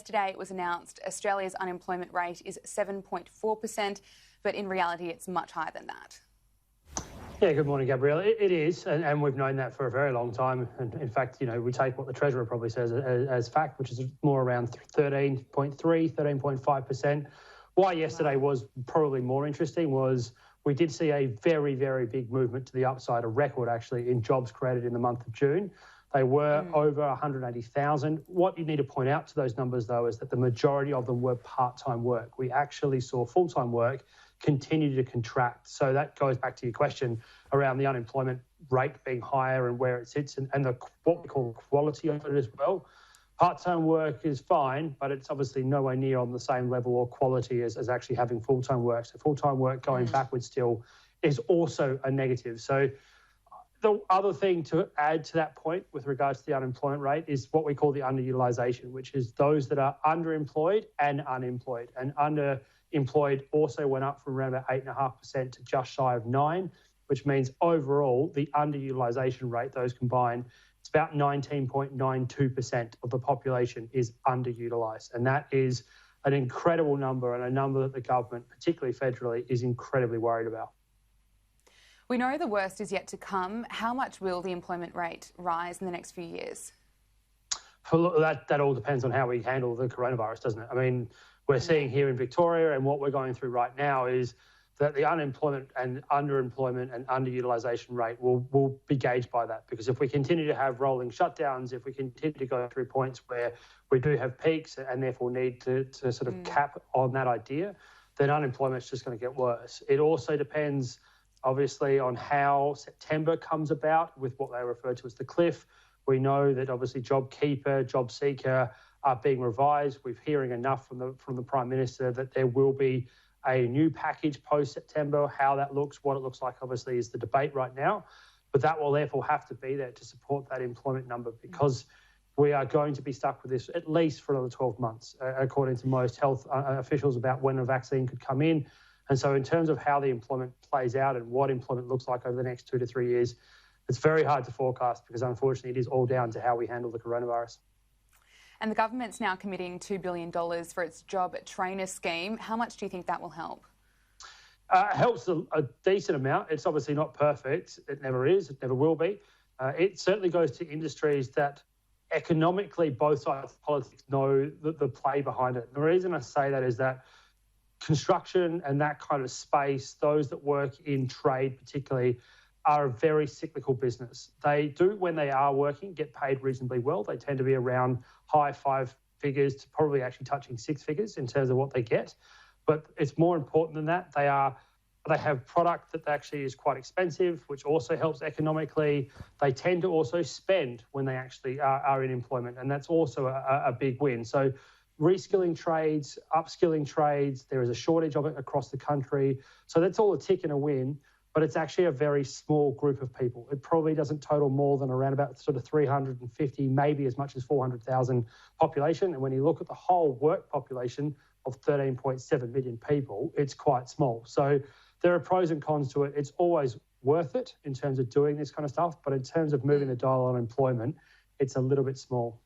Today it was announced Australia's unemployment rate is 7.4%, but in reality it's much higher than that. Yeah, good morning, Gabrielle. It is, and we've known that for a very long time. And in fact, you know, we take what the Treasurer probably says as fact, which is more around 13.3, 13.5%. Why yesterday was probably more interesting was we did see a very, very big movement to the upside, a record actually, in jobs created in the month of June. They were over 180,000. What you need to point out to those numbers, though, is that the majority of them were part-time work. We actually saw full-time work continue to contract. So that goes back to your question around the unemployment rate being higher and where it sits and what we call quality of it as well. Part-time work is fine, but it's obviously nowhere near on the same level or quality as actually having full-time work. So full-time work going backwards still is also a negative. So the other thing to add to that point with regards to the unemployment rate is what we call the underutilisation, which is those that are underemployed and unemployed. And underemployed also went up from around about 8.5% to just shy of 9%, which means overall the underutilisation rate, those combined, it's about 19.92% of the population is underutilised. And that is an incredible number and a number that the government, particularly federally, is incredibly worried about. We know the worst is yet to come. How much will the employment rate rise in the next few years? That all depends on how we handle the coronavirus, doesn't it? I mean, we're seeing here in Victoria, and what we're going through right now is that the unemployment and underemployment and underutilisation rate will be gauged by that. Because if we continue to have rolling shutdowns, if we continue to go through points where we do have peaks and therefore need to sort of cap on that idea, then unemployment's just going to get worse. It also depends, obviously, on how September comes about with what they refer to as the cliff. We know that obviously JobKeeper, JobSeeker are being revised. We're hearing enough from the Prime Minister that there will be a new package post-September. How that looks, what it looks like, obviously, is the debate right now. But that will therefore have to be there to support that employment number, because we are going to be stuck with this at least for another 12 months, according to most health officials, about when a vaccine could come in. And so in terms of how the employment plays out and what employment looks like over the next 2 to 3 years, it's very hard to forecast, because unfortunately it is all down to how we handle the coronavirus. And the government's now committing $2 billion for its JobTrainer scheme. How much do you think that will help? It helps a decent amount. It's obviously not perfect. It never is. It never will be. It certainly goes to industries that economically both sides of politics know the play behind it. And the reason I say that is that construction and that kind of space, those that work in trade particularly, are a very cyclical business. They do, when they are working, get paid reasonably well. They tend to be around high 5 figures to probably actually touching 6 figures in terms of what they get. But it's more important than that. They have product that actually is quite expensive, which also helps economically. They tend to also spend when they actually are in employment, and that's also a big win. So reskilling trades, upskilling trades, there is a shortage of it across the country. So that's all a tick and a win, but it's actually a very small group of people. It probably doesn't total more than around about sort of 350, maybe as much as 400,000 population. And when you look at the whole work population of 13.7 million people, it's quite small. So there are pros and cons to it. It's always worth it in terms of doing this kind of stuff, but in terms of moving the dial on employment, it's a little bit small.